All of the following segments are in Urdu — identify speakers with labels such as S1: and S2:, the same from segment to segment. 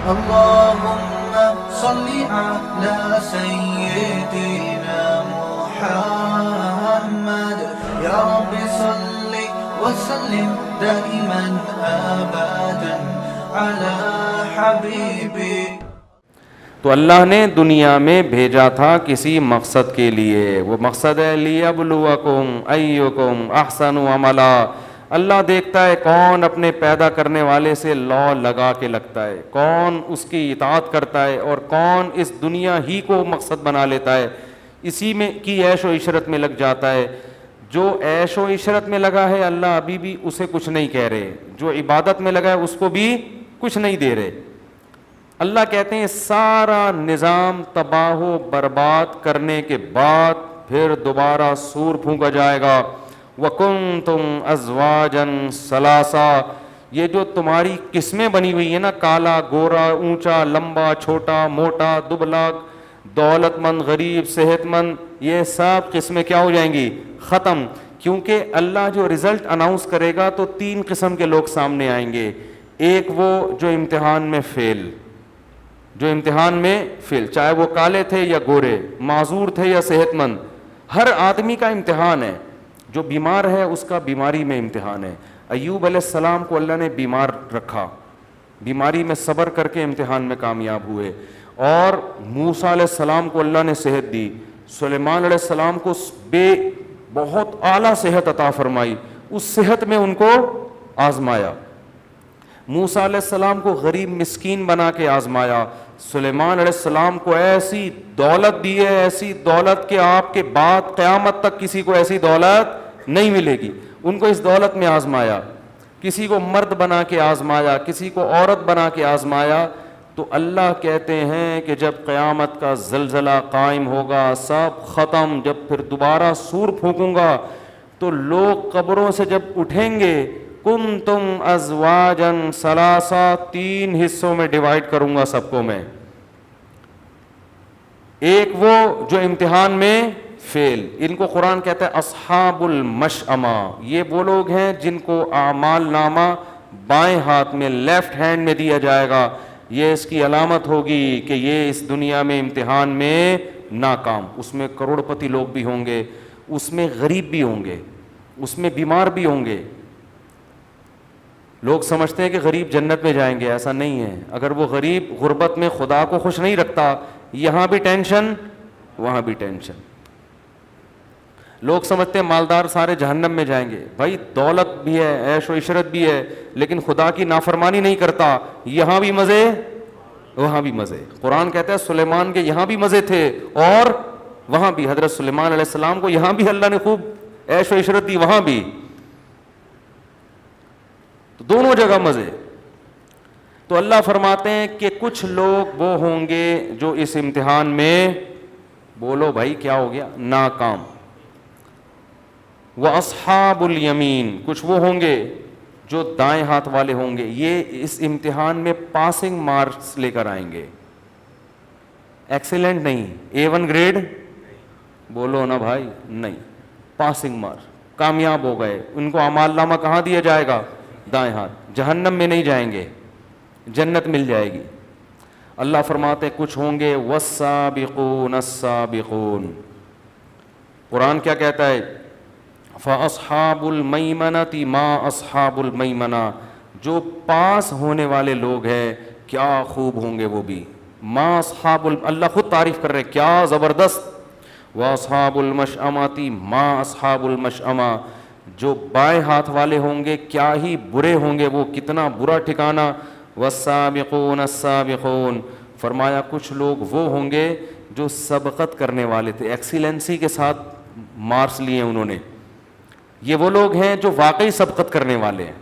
S1: اللهم صل على سيدنا محمد يا رب صل وسلم دائما ابدا على حبيبي.
S2: تو اللہ نے دنیا میں بھیجا تھا کسی مقصد کے لیے، وہ مقصد ہے لیبلوکم ایکم احسن عملا. اللہ دیکھتا ہے کون اپنے پیدا کرنے والے سے لو لگا کے لگتا ہے، کون اس کی اطاعت کرتا ہے، اور کون اس دنیا ہی کو مقصد بنا لیتا ہے، اسی میں کی عیش و عشرت میں لگ جاتا ہے. جو عیش و عشرت میں لگا ہے اللہ ابھی بھی اسے کچھ نہیں کہہ رہے، جو عبادت میں لگا ہے اس کو بھی کچھ نہیں دے رہے. اللہ کہتے ہیں سارا نظام تباہ و برباد کرنے کے بعد پھر دوبارہ سور پھونکا جائے گا. وَكُنْتُمْ أَزْوَاجًا ثَلَاثًا. یہ جو تمہاری قسمیں بنی ہوئی ہیں نا، کالا گورا اونچا لمبا چھوٹا موٹا دبلا دولت مند غریب صحت مند، یہ سب قسمیں کیا ہو جائیں گی؟ ختم. کیونکہ اللہ جو رزلٹ اناؤنس کرے گا تو 3 قسم کے لوگ سامنے آئیں گے. ایک وہ جو امتحان میں فیل، چاہے وہ کالے تھے یا گورے، معذور تھے یا صحت مند، ہر آدمی کا امتحان ہے. جو بیمار ہے اس کا بیماری میں امتحان ہے. ایوب علیہ السلام کو اللہ نے بیمار رکھا، بیماری میں صبر کر کے امتحان میں کامیاب ہوئے. اور موسیٰ علیہ السلام کو اللہ نے صحت دی، سلیمان علیہ السلام کو بہت اعلیٰ صحت عطا فرمائی، اس صحت میں ان کو آزمایا. موسیٰ علیہ السلام کو غریب مسکین بنا کے آزمایا. سلیمان علیہ السلام کو ایسی دولت دی ہے، ایسی دولت کہ آپ کے بعد قیامت تک کسی کو ایسی دولت نہیں ملے گی. ان کو اس دولت میں آزمایا، کسی کو مرد بنا کے آزمایا، کسی کو عورت بنا کے آزمایا. تو اللہ کہتے ہیں کہ جب قیامت کا زلزلہ قائم ہوگا، سب ختم، جب پھر دوبارہ سور پھونکوں گا تو لوگ قبروں سے جب اٹھیں گے، کنتم ازواجا ثلاثا، 3 حصوں میں ڈیوائیڈ کروں گا سب کو میں. ایک وہ جو امتحان میں فیل، ان کو قرآن کہتا ہے اصحاب المشأمہ. یہ وہ لوگ ہیں جن کو اعمال نامہ بائیں ہاتھ میں لیفٹ ہینڈ میں دیا جائے گا. یہ اس کی علامت ہوگی کہ یہ اس دنیا میں امتحان میں ناکام. اس میں کروڑپتی لوگ بھی ہوں گے، اس میں غریب بھی ہوں گے، اس میں بیمار بھی ہوں گے. لوگ سمجھتے ہیں کہ غریب جنت میں جائیں گے، ایسا نہیں ہے. اگر وہ غریب غربت میں خدا کو خوش نہیں رکھتا، یہاں بھی ٹینشن وہاں بھی ٹینشن. لوگ سمجھتے ہیں مالدار سارے جہنم میں جائیں گے. بھائی دولت بھی ہے، عیش و عشرت بھی ہے، لیکن خدا کی نافرمانی نہیں کرتا، یہاں بھی مزے وہاں بھی مزے. قرآن کہتا ہے سلیمان کے یہاں بھی مزے تھے اور وہاں بھی. حضرت سلیمان علیہ السلام کو یہاں بھی اللہ نے خوب عیش و عشرت دی، وہاں بھی. تو دونوں جگہ مزے. تو اللہ فرماتے ہیں کہ کچھ لوگ وہ ہوں گے جو اس امتحان میں، بولو بھائی کیا ہو گیا، ناکام. وَأَصْحَابُ الْيَمِينَ، کچھ وہ ہوں گے جو دائیں ہاتھ والے ہوں گے. یہ اس امتحان میں پاسنگ مارکس لے کر آئیں گے. ایکسیلنٹ نہیں، A1 گریڈ بولو نا بھائی، نہیں، پاسنگ مارکس، کامیاب ہو گئے. ان کو اعمال نامہ کہاں دیا جائے گا؟ دائیں ہاتھ. جہنم میں نہیں جائیں گے، جنت مل جائے گی. اللہ فرماتے کچھ ہوں گے وَالسَّابِقُونَ السَّابِقُونَ. قرآن کیا کہتا ہے؟ فَأَصْحَابُ الْمَيْمَنَةِ مَا أَصْحَابُ الْمَيْمَنَةِ. جو پاس ہونے والے لوگ ہیں کیا خوب ہوں گے وہ بھی. ما اصحاب اللہ خود تعریف کر رہے کیا زبردست. وَأَصْحَابُ الْمَشْأَمَةِ مَا أَصْحَابُ الْمَشْأَمَةِ. جو بائیں ہاتھ والے ہوں گے کیا ہی برے ہوں گے وہ، کتنا برا ٹھکانہ. وَالسَّابِقُونَ السَّابِقُونَ. فرمایا کچھ لوگ وہ ہوں گے جو سبقت کرنے والے تھے، ایکسیلنسی کے ساتھ مارکس لیے انہوں نے. یہ وہ لوگ ہیں جو واقعی سبقت کرنے والے ہیں.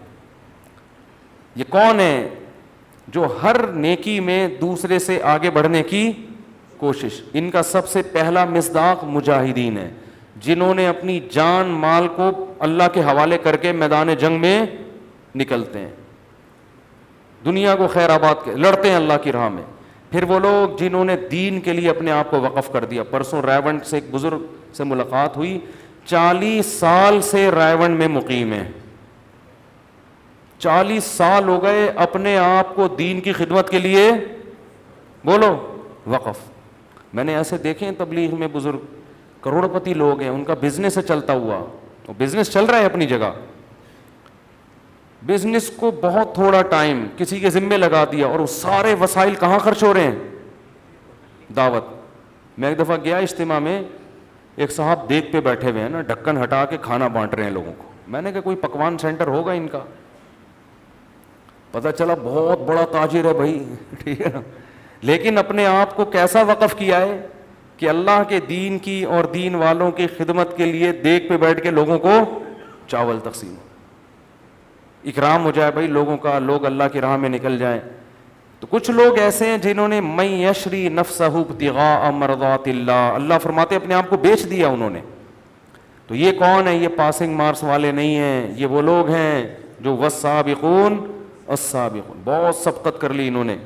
S2: یہ کون ہیں؟ جو ہر نیکی میں دوسرے سے آگے بڑھنے کی کوشش. ان کا سب سے پہلا مصداق مجاہدین ہے، جنہوں نے اپنی جان مال کو اللہ کے حوالے کر کے میدان جنگ میں نکلتے ہیں، دنیا کو خیر آباد لڑتے ہیں اللہ کی راہ میں. پھر وہ لوگ جنہوں نے دین کے لیے اپنے آپ کو وقف کر دیا. پرسوں رائیونڈ سے ایک بزرگ سے ملاقات ہوئی، 40 سال سے رائیونڈ میں مقیم ہیں. 40 سال ہو گئے اپنے آپ کو دین کی خدمت کے لیے بولو وقف. میں نے ایسے دیکھے ہیں تبلیغ میں بزرگ کروڑ پتی لوگ ہیں, ان کا بزنس ہے چلتا ہوا, بزنس چل رہا ہے اپنی جگہ, بزنس کو بہت تھوڑا ٹائم کسی کے ذمے لگا دیا اور وہ سارے وسائل کہاں خرچ ہو رہے ہیں؟ دعوت. میں ایک دفعہ گیا اجتماع میں, ایک صاحب دیگ پہ بیٹھے ہوئے ہیں نا, ڈھکن ہٹا کے کھانا بانٹ رہے ہیں لوگوں کو. میں نے کہا کوئی پکوان سینٹر ہوگا ان کا. پتہ چلا بہت بڑا تاجر ہے بھائی, ٹھیک ہے نا, لیکن اپنے آپ کو کیسا وقف کیا ہے کہ اللہ کے دین کی اور دین والوں کی خدمت کے لیے دیگ پہ بیٹھ کے لوگوں کو چاول تقسیم, اکرام ہو جائے بھائی لوگوں کا, لوگ اللہ کی راہ میں نکل جائیں. تو کچھ لوگ ایسے ہیں جنہوں نے من یشری نفسہ ابتغاء مرضات اللہ, اللہ فرماتے اپنے آپ کو بیچ دیا انہوں نے. تو یہ کون ہے؟ یہ پاسنگ مارکس والے نہیں ہیں, یہ وہ لوگ ہیں جو والسابقون السابقون, بہت سبقت کر لی انہوں نے.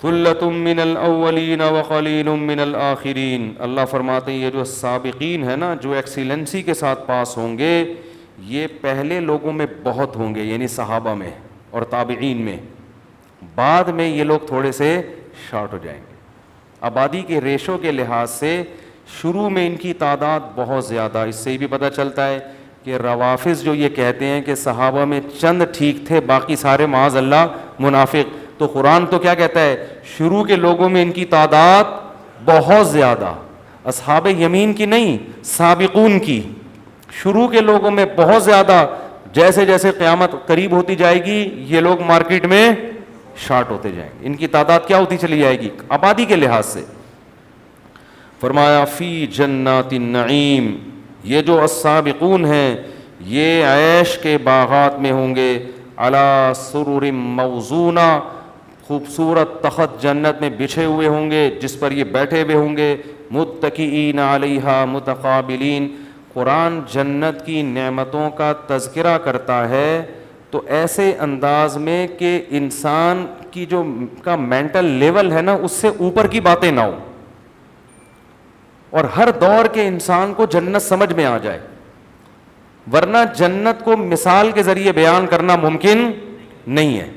S2: ثلۃ من الاولین وقلیل من الآخرین, اللہ فرماتے ہیں یہ جو سابقین ہیں نا, جو ایکسیلنسی کے ساتھ پاس ہوں گے, یہ پہلے لوگوں میں بہت ہوں گے, یعنی صحابہ میں اور تابعین میں. بعد میں یہ لوگ تھوڑے سے شارٹ ہو جائیں گے. آبادی کے ریشو کے لحاظ سے شروع میں ان کی تعداد بہت زیادہ. اس سے بھی پتہ چلتا ہے کہ روافض جو یہ کہتے ہیں کہ صحابہ میں چند ٹھیک تھے باقی سارے معاذ اللہ منافق, تو قرآن تو کیا کہتا ہے؟ شروع کے لوگوں میں ان کی تعداد بہت زیادہ, اصحاب یمین کی نہیں, سابقون کی. شروع کے لوگوں میں بہت زیادہ, جیسے جیسے قیامت قریب ہوتی جائے گی یہ لوگ مارکیٹ میں شارٹ ہوتے جائیں گے, ان کی تعداد کیا ہوتی چلی جائے گی آبادی کے لحاظ سے. فرمایا فی جنات النعیم, یہ جو السابقون ہیں یہ عیش کے باغات میں ہوں گے, علی سرر موضونہ, خوبصورت تخت جنت میں بچھے ہوئے ہوں گے جس پر یہ بیٹھے ہوئے ہوں گے, متکئین علیہا متقابلین. قرآن جنت کی نعمتوں کا تذکرہ کرتا ہے تو ایسے انداز میں کہ انسان کی جو کا مینٹل لیول ہے نا اس سے اوپر کی باتیں نہ ہو, اور ہر دور کے انسان کو جنت سمجھ میں آ جائے, ورنہ جنت کو مثال کے ذریعے بیان کرنا ممکن نہیں ہے.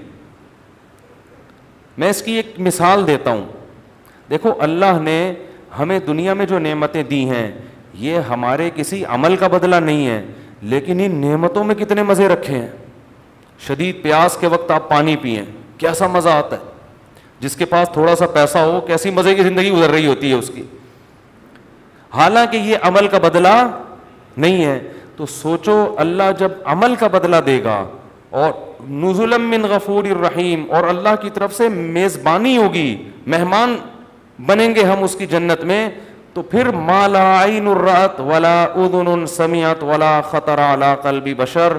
S2: میں اس کی ایک مثال دیتا ہوں. دیکھو اللہ نے ہمیں دنیا میں جو نعمتیں دی ہیں یہ ہمارے کسی عمل کا بدلہ نہیں ہے, لیکن ان نعمتوں میں کتنے مزے رکھے ہیں. شدید پیاس کے وقت آپ پانی پئیں, کیسا مزہ آتا ہے. جس کے پاس تھوڑا سا پیسہ ہو کیسی مزے کی زندگی گزر رہی ہوتی ہے اس کی, حالانکہ یہ عمل کا بدلہ نہیں ہے. تو سوچو اللہ جب عمل کا بدلہ دے گا اور نزلا من غفور الرحیم, اور اللہ کی طرف سے میزبانی ہوگی, مہمان بنیں گے ہم اس کی جنت میں, تو پھر ما لا عین رأت ولا اذن سمعت ولا خطر علی قلب بشر.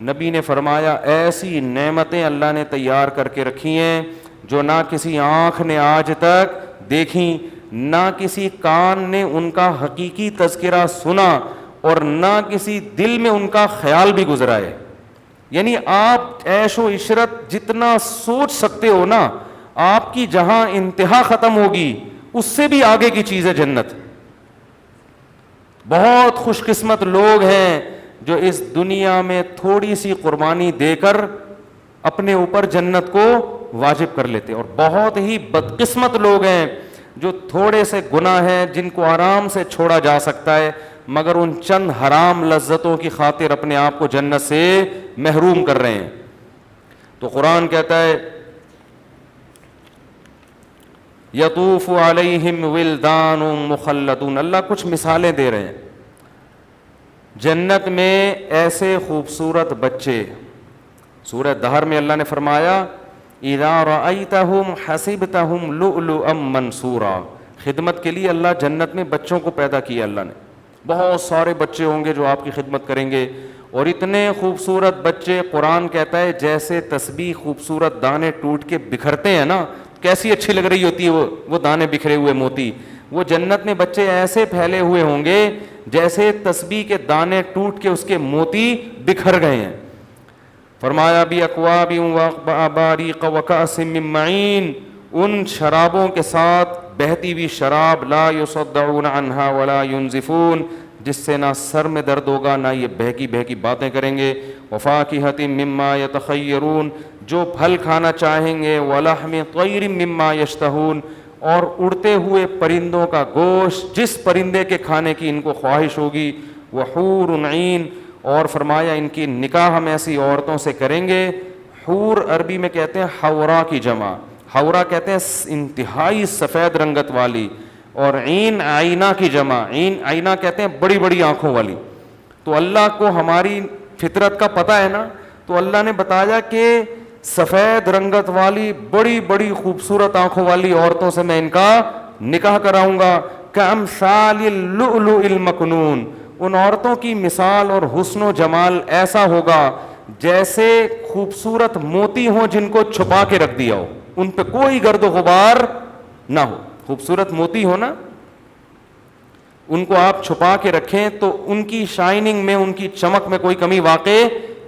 S2: نبی نے فرمایا ایسی نعمتیں اللہ نے تیار کر کے رکھی ہیں جو نہ کسی آنکھ نے آج تک دیکھیں, نہ کسی کان نے ان کا حقیقی تذکرہ سنا, اور نہ کسی دل میں ان کا خیال بھی گزرا ہے. یعنی آپ عیش و عشرت جتنا سوچ سکتے ہو نا, آپ کی جہاں انتہا ختم ہوگی اس سے بھی آگے کی چیز ہے جنت. بہت خوش قسمت لوگ ہیں جو اس دنیا میں تھوڑی سی قربانی دے کر اپنے اوپر جنت کو واجب کر لیتے, اور بہت ہی بدقسمت لوگ ہیں جو تھوڑے سے گناہ ہیں جن کو آرام سے چھوڑا جا سکتا ہے, مگر ان چند حرام لذتوں کی خاطر اپنے آپ کو جنت سے محروم کر رہے ہیں. تو قرآن کہتا ہے یطوف علیہم ولدان مخلدون, اللہ کچھ مثالیں دے رہے ہیں. جنت میں ایسے خوبصورت بچے, سورہ دہر میں اللہ نے فرمایا اذا رأیتہم حسبتہم لؤلؤا منثورا, خدمت کے لیے اللہ جنت میں بچوں کو پیدا کیا. اللہ نے بہت سارے بچے ہوں گے جو آپ کی خدمت کریں گے, اور اتنے خوبصورت بچے, قرآن کہتا ہے جیسے تسبیح خوبصورت دانے ٹوٹ کے بکھرتے ہیں نا, کیسی اچھی لگ رہی ہوتی ہے وہ دانے بکھرے ہوئے موتی, وہ جنت میں بچے ایسے پھیلے ہوئے ہوں گے جیسے تسبیح کے دانے ٹوٹ کے اس کے موتی بکھر گئے ہیں. فرمایا بھی اکواب واباریق وکأس من معین, ان شرابوں کے ساتھ بہتی ہوئی شراب, لا یصدعون عنہا ولا ینزفون, جس سے نہ سر میں درد ہوگا نہ یہ بہکی بہکی باتیں کریں گے. وفاکہۃ مما یتخیرون, جو پھل کھانا چاہیں گے. ولحم طیر مما یشتہون, اور اڑتے ہوئے پرندوں کا گوشت جس پرندے کے کھانے کی ان کو خواہش ہوگی. وحور عین, اور فرمایا ان کی نکاح ہم ایسی عورتوں سے کریں گے. حور عربی میں کہتے ہیں حورا کی جمع, حورا کہتے ہیں انتہائی سفید رنگت والی, اور عین آئینہ کی جمع, عین آئینہ کہتے ہیں بڑی بڑی آنکھوں والی. تو اللہ کو ہماری فطرت کا پتہ ہے نا, تو اللہ نے بتایا کہ سفید رنگت والی بڑی بڑی خوبصورت آنکھوں والی عورتوں سے میں ان کا نکاح کراؤں گا. کامثال اللؤلؤ المکنون, ان عورتوں کی مثال اور حسن و جمال ایسا ہوگا جیسے خوبصورت موتی ہوں جن کو چھپا کے رکھ دیا ہو, ان پہ کوئی گرد و غبار نہ ہو. خوبصورت موتی ہو نا, ان کو آپ چھپا کے رکھیں تو ان کی شائننگ میں, ان کی چمک میں کوئی کمی واقع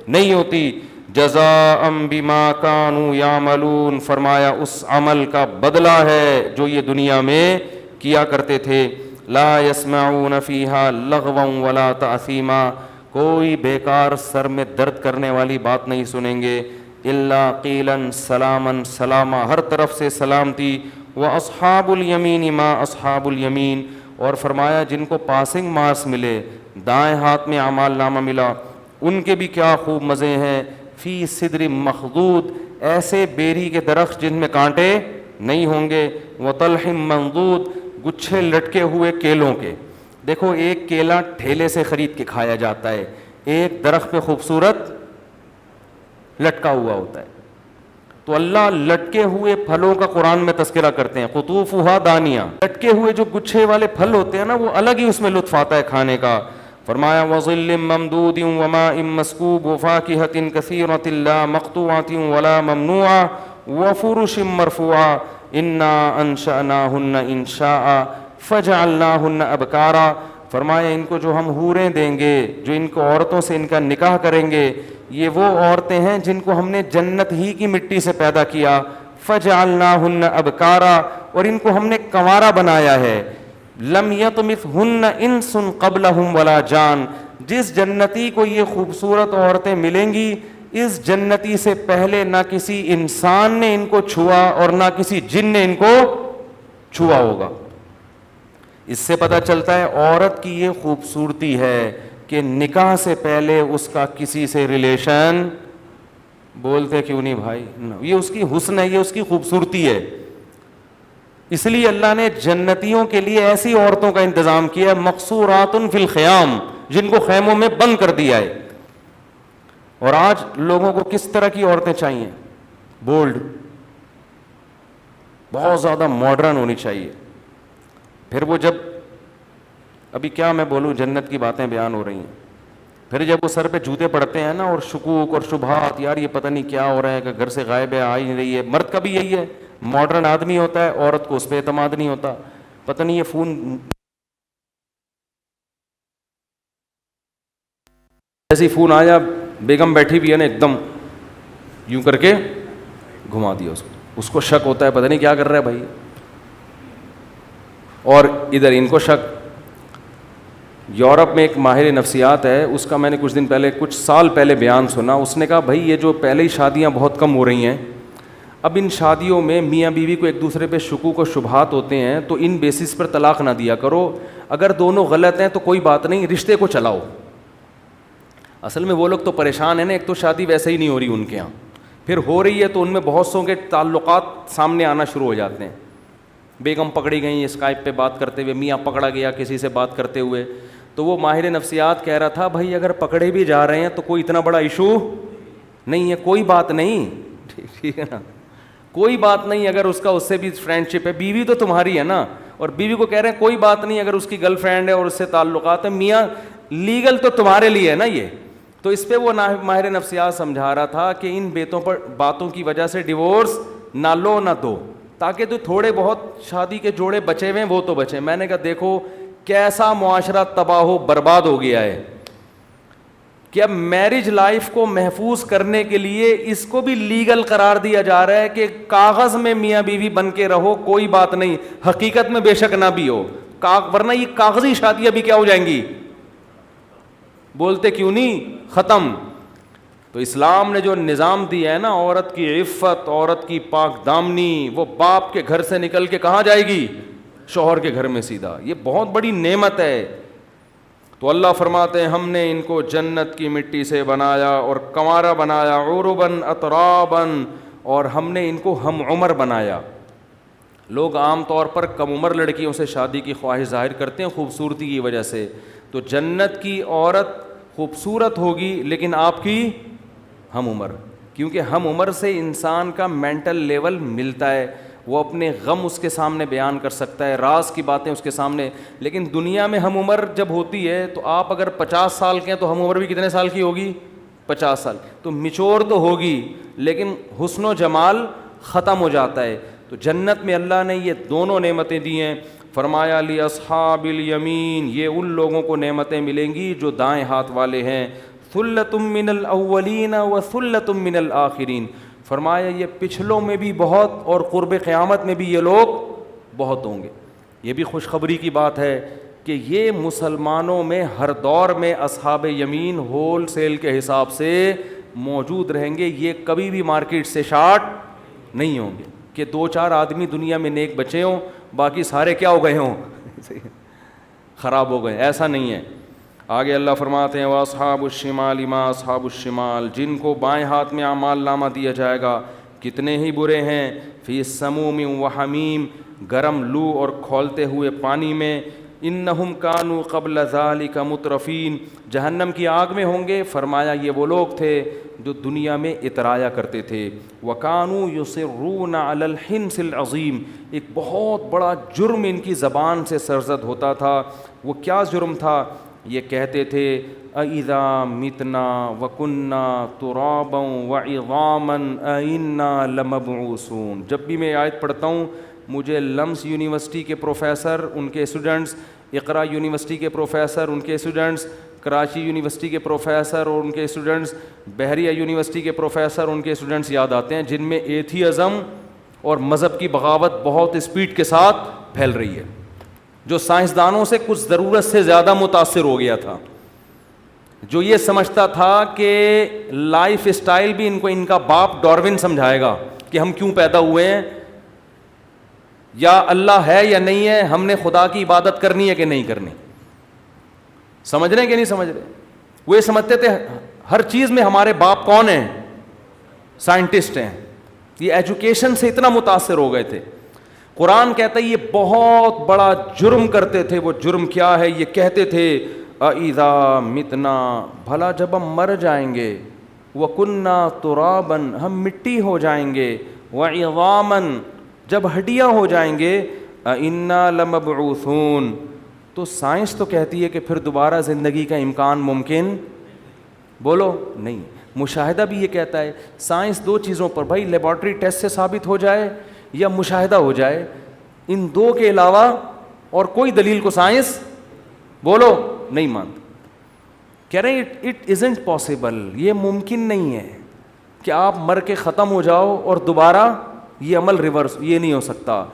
S2: نہیں ہوتی. جزاء بما کانوا یعملون, فرمایا اس عمل کا بدلہ ہے جو یہ دنیا میں کیا کرتے تھے. لا یسمعون فیہا لغوا ولا تأثیما, کوئی بیکار سر میں درد کرنے والی بات نہیں سنیں گے. الا قیلا سلاما سلاما, ہر طرف سے سلامتی. واصحاب الیمین ما اصحاب الیمین, اور فرمایا جن کو پاسنگ مارکس ملے, دائیں ہاتھ میں اعمال نامہ ملا, ان کے بھی کیا خوب مزے ہیں. فی صدر مخضود, ایسے بیری کے درخت جن میں کانٹے نہیں ہوں گے. وطلح منضود, گچھے لٹکے ہوئے کیلوں کے. دیکھو ایک کیلا ٹھیلے سے خرید کے کھایا جاتا ہے, ایک درخت پہ خوبصورت لٹکا ہوا ہوتا ہے. تو اللہ لٹکے ہوئے پھلوں کا قرآن میں تذکرہ کرتے ہیں. قطوفھا دانیہ, لٹکے ہوئے جو گچھے والے پھل ہوتے ہیں نا, وہ الگ ہی اس میں لطف آتا ہے کھانے کا. فرمایا وظل ممدود وماء مسکوب وفاکہۃ کثیرۃ لا مقطوعۃ ولا ممنوعۃ وفرش مرفوعۃ انا انشأناہن انشاء فجعلناہن ابکارا. فرمایا ان کو جو ہم حوریں دیں گے, جو ان کو عورتوں سے ان کا نکاح کریں گے, یہ وہ عورتیں ہیں جن کو ہم نے جنت ہی کی مٹی سے پیدا کیا. فجعلناہن ابکارا, اور ان کو ہم نے کنوارا بنایا ہے. لم یطمثہن انس قبلہم ولا جان, جس جنتی کو یہ خوبصورت عورتیں ملیں گی, اس جنتی سے پہلے نہ کسی انسان نے ان کو چھوا اور نہ کسی جن نے ان کو چھوا ہوگا. اس سے پتہ چلتا ہے عورت کی یہ خوبصورتی ہے کہ نکاح سے پہلے اس کا کسی سے ریلیشن, بولتے کیوں نہیں بھائی, یہ اس کی حسن ہے, یہ اس کی خوبصورتی ہے. اس لیے اللہ نے جنتیوں کے لیے ایسی عورتوں کا انتظام کیا, مقصورات فی الخیام, جن کو خیموں میں بند کر دیا ہے. اور آج لوگوں کو کس طرح کی عورتیں چاہیے؟ بولڈ, بہت زیادہ ماڈرن ہونی چاہیے. پھر وہ جب, ابھی کیا میں بولوں, جنت کی باتیں بیان ہو رہی ہیں, پھر جب وہ سر پہ جوتے پڑتے ہیں نا, اور شکوک اور شبہات, یار یہ پتہ نہیں کیا ہو رہا ہے, کہ گھر سے غائب ہے, آ ہی نہیں رہی ہے. مرد کا بھی یہی ہے, ماڈرن آدمی ہوتا ہے, عورت کو اس پہ اعتماد نہیں ہوتا. پتہ نہیں یہ فون, جیسے فون آیا, بیگم بیٹھی ہوئی ہے نا, ایک دم یوں کر کے گھما دیا اس کو شک ہوتا ہے پتہ نہیں کیا کر رہا ہے بھائی. اور ادھر ان کو شک. یورپ میں ایک ماہر نفسیات ہے, اس کا میں نے کچھ دن پہلے, کچھ سال پہلے بیان سنا. اس نے کہا بھائی یہ جو پہلے ہی شادیاں بہت کم ہو رہی ہیں, اب ان شادیوں میں میاں بیوی کو ایک دوسرے پہ شکوک و شبہات ہوتے ہیں, تو ان بیسس پر طلاق نہ دیا کرو. اگر دونوں غلط ہیں تو کوئی بات نہیں, رشتے کو چلاؤ. اصل میں وہ لوگ تو پریشان ہیں نا, ایک تو شادی ویسے ہی نہیں ہو رہی ان کے یہاں, پھر ہو رہی ہے تو ان میں بہت سو کے تعلقات سامنے آنا شروع ہو جاتے ہیں. بیگم پکڑی گئیں اسکائپ پہ بات کرتے ہوئے, میاں پکڑا گیا کسی سے بات کرتے ہوئے. تو وہ ماہر نفسیات کہہ رہا تھا بھائی اگر پکڑے بھی جا رہے ہیں تو کوئی اتنا بڑا ایشو نہیں ہے, کوئی بات نہیں, ٹھیک ہے نا, کوئی بات نہیں. اگر اس کا اس سے بھی فرینڈ شپ ہے, بیوی تو تمہاری ہے نا, اور بیوی کو کہہ رہے ہیں کوئی بات نہیں اگر اس کی گرل فرینڈ ہے اور اس سے تعلقات ہیں, میاں لیگل تو تمہارے لیے ہے نا یہ. تو اس پہ وہ ماہر نفسیات سمجھا رہا تھا کہ ان باتوں کی وجہ سے ڈیورس نہ لو نہ دو, تاکہ تو تھوڑے بہت شادی کے جوڑے بچے ہوئے وہ تو بچے. میں نے کہا دیکھو کیسا معاشرہ تباہ و برباد ہو گیا ہے کہ اب میرج لائف کو محفوظ کرنے کے لیے اس کو بھی لیگل قرار دیا جا رہا ہے کہ کاغذ میں میاں بیوی بن کے رہو, کوئی بات نہیں, حقیقت میں بے شک نہ بھی ہو, ورنہ یہ کاغذی شادیاں بھی کیا ہو جائیں گی, بولتے کیوں نہیں ختم. تو اسلام نے جو نظام دیا ہے نا, عورت کی عفت, عورت کی پاک دامنی, وہ باپ کے گھر سے نکل کے کہاں جائے گی؟ شوہر کے گھر میں سیدھا. یہ بہت بڑی نعمت ہے. تو اللہ فرماتے ہیں ہم نے ان کو جنت کی مٹی سے بنایا اور کنوارا بنایا, عرباً اتراباً, اور ہم نے ان کو ہم عمر بنایا. لوگ عام طور پر کم عمر لڑکیوں سے شادی کی خواہش ظاہر کرتے ہیں خوبصورتی کی وجہ سے. تو جنت کی عورت خوبصورت ہوگی لیکن آپ کی ہم عمر, کیونکہ ہم عمر سے انسان کا مینٹل لیول ملتا ہے, وہ اپنے غم اس کے سامنے بیان کر سکتا ہے, راز کی باتیں اس کے سامنے. لیکن دنیا میں ہم عمر جب ہوتی ہے تو آپ اگر 50 سال کے ہیں تو ہم عمر بھی کتنے سال کی ہوگی؟ 50 سال. تو میچور تو ہوگی لیکن حسن و جمال ختم ہو جاتا ہے. تو جنت میں اللہ نے یہ دونوں نعمتیں دی ہیں. فرمایا لی اصحاب الیمین, یہ ان لوگوں کو نعمتیں ملیں گی جو دائیں ہاتھ والے ہیں. ثلۃ من الاولین وثلۃ من الآخرین, فرمایا یہ پچھلوں میں بھی بہت اور قرب قیامت میں بھی یہ لوگ بہت ہوں گے. یہ بھی خوشخبری کی بات ہے کہ یہ مسلمانوں میں ہر دور میں اصحاب یمین ہول سیل کے حساب سے موجود رہیں گے. یہ کبھی بھی مارکیٹ سے شارٹ نہیں ہوں گے کہ 2-4 آدمی دنیا میں نیک بچے ہوں باقی سارے کیا ہو گئے ہوں خراب ہو گئے. ایسا نہیں ہے. آگے اللہ فرماتے ہیں وَأَصْحَابُ الشِّمَالِ مَا أَصْحَابُ الشِّمَالِ, جن کو بائیں ہاتھ میں اعمال نامہ دیا جائے گا کتنے ہی برے ہیں. فِي سَمُومٍ وَحَمِيمٍ, گرم لو اور کھولتے ہوئے پانی میں. اِنَّهُمْ كَانُوا قَبْلَ ذَلِكَ مُتْرَفِينَ, جہنم کی آگ میں ہوں گے. فرمایا یہ وہ لوگ تھے جو دنیا میں اترایا کرتے تھے. وَكَانُوا يُصِرُّونَ عَلَى الْحِنْثِ الْعَظِيمِ, ایک بہت بڑا جرم ان کی زبان سے سرزد ہوتا تھا. وہ کیا جرم تھا؟ یہ کہتے تھے اَإِذَا مِتْنَا وَكُنَّا تُرَابًا وَعِظَامًا أَإِنَّا لَمَبْعُوثُونَ. جب بھی میں آیت پڑھتا ہوں مجھے لمس یونیورسٹی کے پروفیسر, ان کے اسٹوڈنٹس, اقرا یونیورسٹی کے پروفیسر, ان کے اسٹوڈنٹس, کراچی یونیورسٹی کے پروفیسر اور ان کے اسٹوڈنٹس, بحریہ یونیورسٹی کے پروفیسر, ان کے اسٹوڈنٹس یاد آتے ہیں جن میں ایتھیزم اور مذہب کی بغاوت بہت اسپیڈ کے ساتھ پھیل رہی ہے, جو سائنسدانوں سے کچھ ضرورت سے زیادہ متاثر ہو گیا تھا, جو یہ سمجھتا تھا کہ لائف اسٹائل بھی ان کو ان کا باپ ڈاروین سمجھائے گا کہ ہم کیوں پیدا ہوئے ہیں, یا اللہ ہے یا نہیں ہے, ہم نے خدا کی عبادت کرنی ہے کہ نہیں کرنی. سمجھ رہے ہیں کہ نہیں سمجھ رہے؟ وہ یہ سمجھتے تھے ہر چیز میں ہمارے باپ کون ہیں؟ سائنٹسٹ ہیں. یہ ایجوکیشن سے اتنا متاثر ہو گئے تھے. قرآن کہتا ہے یہ بہت بڑا جرم کرتے تھے. وہ جرم کیا ہے؟ یہ کہتے تھے اِذَا مِتْنَا, بھلا جب ہم مر جائیں گے, وَكُنَّا تُرَابًا, ہم مٹی ہو جائیں گے, وَعِظَامًا, جب ہڈیاں ہو جائیں گے, اِنَّا لَمَبْعُوثُونَ, تو سائنس تو کہتی ہے کہ پھر دوبارہ زندگی کا امکان ممکن, بولو نہیں. مشاہدہ بھی یہ کہتا ہے. سائنس 2 چیزوں پر بھائی, لیبارٹری ٹیسٹ سے ثابت ہو جائے یا مشاہدہ ہو جائے, ان 2 کے علاوہ اور کوئی دلیل کو سائنس بولو نہیں مانتا. کہہ رہے ہیں اٹ ازنٹ پاسبل, یہ ممکن نہیں ہے کہ آپ مر کے ختم ہو جاؤ اور دوبارہ یہ عمل ریورس, یہ نہیں ہو سکتا.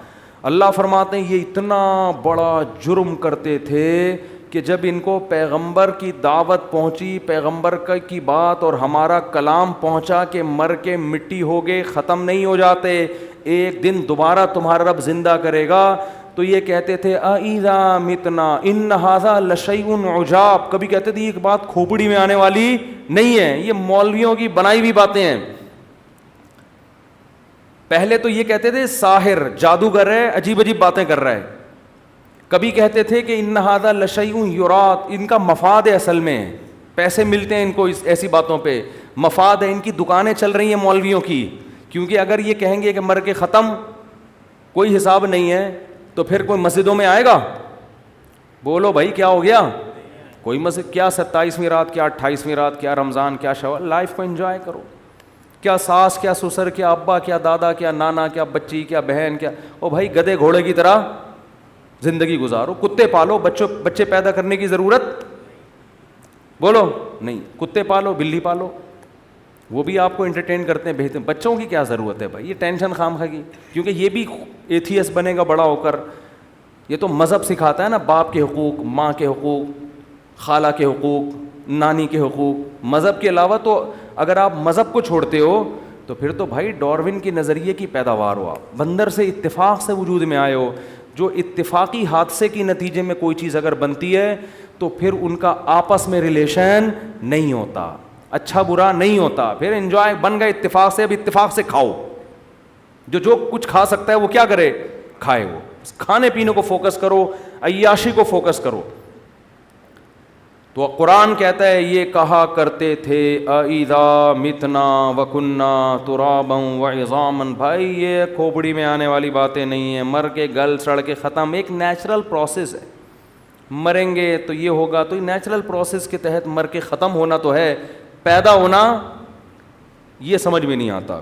S2: اللہ فرماتے ہیں یہ اتنا بڑا جرم کرتے تھے کہ جب ان کو پیغمبر کی دعوت پہنچی, پیغمبر کی بات اور ہمارا کلام پہنچا کہ مر کے مٹی ہو گئے, ختم نہیں ہو جاتے, ایک دن دوبارہ تمہارا رب زندہ کرے گا, تو یہ کہتے تھے اِذَا مِتْنَا إِنَّ هَذَا لَشَيْءٌ عُجَابٌ. کبھی کہتے تھے یہ بات کھوپڑی میں آنے والی نہیں ہے, یہ مولویوں کی بنائی ہوئی باتیں ہیں. پہلے تو یہ کہتے تھے ساحر, جادوگر ہے, عجیب عجیب باتیں کر رہا ہے. کبھی کہتے تھے کہ ان هذا لشیء یراد, ان کا مفاد ہے, اصل میں پیسے ملتے ہیں ان کو ایسی باتوں پہ, مفاد ہے, ان کی دکانیں چل رہی ہیں مولویوں کی. کیونکہ اگر یہ کہیں گے کہ مر کے ختم, کوئی حساب نہیں ہے, تو پھر کوئی مسجدوں میں آئے گا؟ بولو بھائی کیا ہو گیا؟ کوئی مسجد کیا 27ویں رات, کیا 28ویں رات, کیا رمضان, کیا شوال. لائف کو انجوائے کرو. کیا ساس, کیا سسر, کیا ابا, کیا دادا, کیا نانا, کیا بچی, کیا بہن, کیا او بھائی گدھے گھوڑے کی طرح زندگی گزارو. کتے پالو, بچے پیدا کرنے کی ضرورت بولو نہیں. کتے پالو, بلی پالو, وہ بھی آپ کو انٹرٹین کرتے ہیں, بھیجتے ہیں. بچوں کی کیا ضرورت ہے بھائی, یہ ٹینشن خام کی, کیونکہ یہ بھی ایتھیس بنے گا بڑا ہو کر. یہ تو مذہب سکھاتا ہے نا, باپ کے حقوق, ماں کے حقوق, خالہ کے حقوق, نانی کے حقوق. مذہب کے علاوہ تو اگر آپ مذہب کو چھوڑتے ہو تو پھر تو بھائی ڈاروین کی نظریے کی پیداوار ہو, آپ بندر سے اتفاق سے وجود میں آئے ہو. جو اتفاقی حادثے کی نتیجے میں کوئی چیز اگر بنتی ہے تو پھر ان کا آپس میں ریلیشن نہیں ہوتا, اچھا برا نہیں ہوتا, پھر انجوائے بن گئے اتفاق سے, اب اتفاق سے کھاؤ. جو کچھ کھا سکتا ہے وہ کیا کرے, کھائے. وہ کھانے پینے کو فوکس کرو, عیاشی کو فوکس کرو. تو قرآن کہتا ہے یہ کہا کرتے تھے اَإِذَا مِتْنَا وَكُنَّا تُرَابًا وَعِظَامًا. بھائی یہ کھوپڑی میں آنے والی باتیں نہیں ہیں, مر کے گل سڑ کے ختم. ایک نیچرل پروسیس ہے, مریں گے تو یہ ہوگا, تو یہ نیچرل پروسیس کے تحت مر کے ختم ہونا تو ہے, پیدا ہونا یہ سمجھ میں نہیں آتا.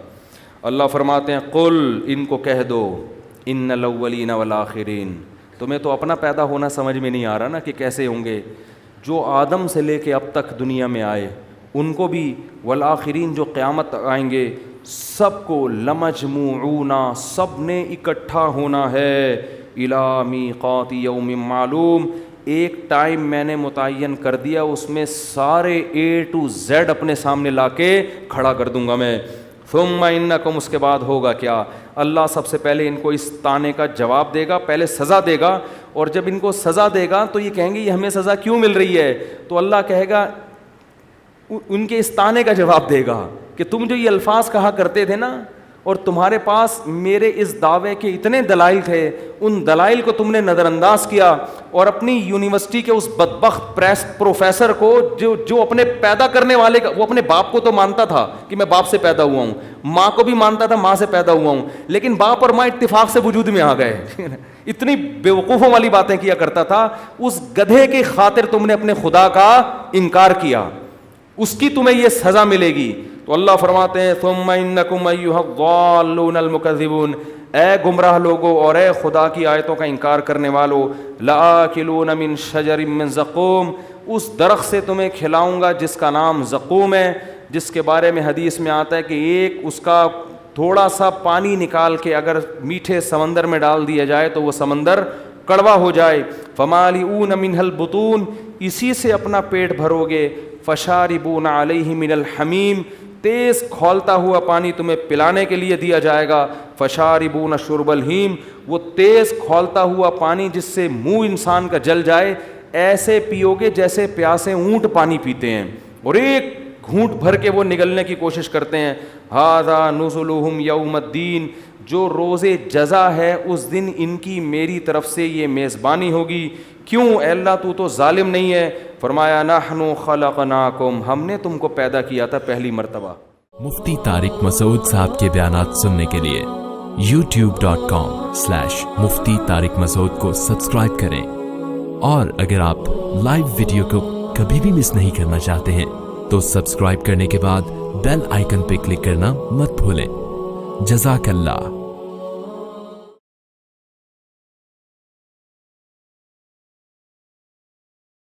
S2: اللہ فرماتے ہیں قل, ان کو کہہ دو, ان الاولین والآخرین. تمہیں تو اپنا پیدا ہونا سمجھ میں نہیں آ رہا نا کہ کیسے ہوں گے. جو آدم سے لے کے اب تک دنیا میں آئے ان کو بھی, والآخرین جو قیامت آئیں گے سب کو, لمجموعون سب نے اکٹھا ہونا ہے, الی میقات یوم معلوم, ایک ٹائم میں نے متعین کر دیا, اس میں سارے A to Z اپنے سامنے لا کے کھڑا کر دوں گا میں. ثم انکم, اس کے بعد ہوگا کیا, اللہ سب سے پہلے ان کو اس طانے کا جواب دے گا, پہلے سزا دے گا, اور جب ان کو سزا دے گا تو یہ کہیں گے یہ ہمیں سزا کیوں مل رہی ہے, تو اللہ کہے گا ان کے اس طانے کا جواب دے گا کہ تم جو یہ الفاظ کہا کرتے تھے نا, اور تمہارے پاس میرے اس دعوے کے اتنے دلائل تھے, ان دلائل کو تم نے نظر انداز کیا, اور اپنی یونیورسٹی کے اس بدبخت پروفیسر کو جو اپنے پیدا کرنے والے کا, وہ اپنے باپ کو تو مانتا تھا کہ میں باپ سے پیدا ہوا ہوں, ماں کو بھی مانتا تھا ماں سے پیدا ہوا ہوں, لیکن باپ اور ماں اتفاق سے وجود میں آ گئے. اتنی بیوقوفوں والی باتیں کیا کرتا تھا. اس گدھے کی خاطر تم نے اپنے خدا کا انکار کیا, اس کی تمہیں یہ سزا ملے گی. تو اللہ فرماتے ہیں ثم انکم ایھا الضالون المکذبون, اے گمراہ لوگو اور اے خدا کی آیتوں کا انکار کرنے والو, لآکلون من شجر من زقوم, اس درخت سے تمہیں کھلاؤں گا جس کا نام زقوم ہے, جس کے بارے میں حدیث میں آتا ہے کہ ایک اس کا تھوڑا سا پانی نکال کے اگر میٹھے سمندر میں ڈال دیا جائے تو وہ سمندر کڑوا ہو جائے. فمالئون منہ البطون, اسی سے اپنا پیٹ بھرو گے. فشاربون علیہ من الحمیم, تیز کھولتا ہوا پانی تمہیں پلانے کے لیے دیا جائے گا. فشاربون شرب الہیم, وہ تیز کھولتا ہوا پانی جس سے منہ انسان کا جل جائے, ایسے پیو گے جیسے پیاسے اونٹ پانی پیتے ہیں, اور ایک گھونٹ بھر کے وہ نگلنے کی کوشش کرتے ہیں. ھذا نزلہم یوم الدین, جو روز جزا ہے اس دن ان کی میری طرف سے یہ میزبانی ہوگی. کیوں اے اللہ تو ظالم نہیں ہے. فرمایا نحن خلقناکم, ہم نے تم کو پیدا کیا تھا پہلی مرتبہ.
S3: مفتی طارق مسعود صاحب کے بیانات سننے کے لیے youtube.com/مفتی طارق مسعود کو سبسکرائب کریں, اور اگر آپ لائیو ویڈیو کو کبھی بھی مس نہیں کرنا چاہتے ہیں تو سبسکرائب کرنے کے بعد بیل آئیکن پہ کلک کرنا مت بھولیں. جزاک اللہ.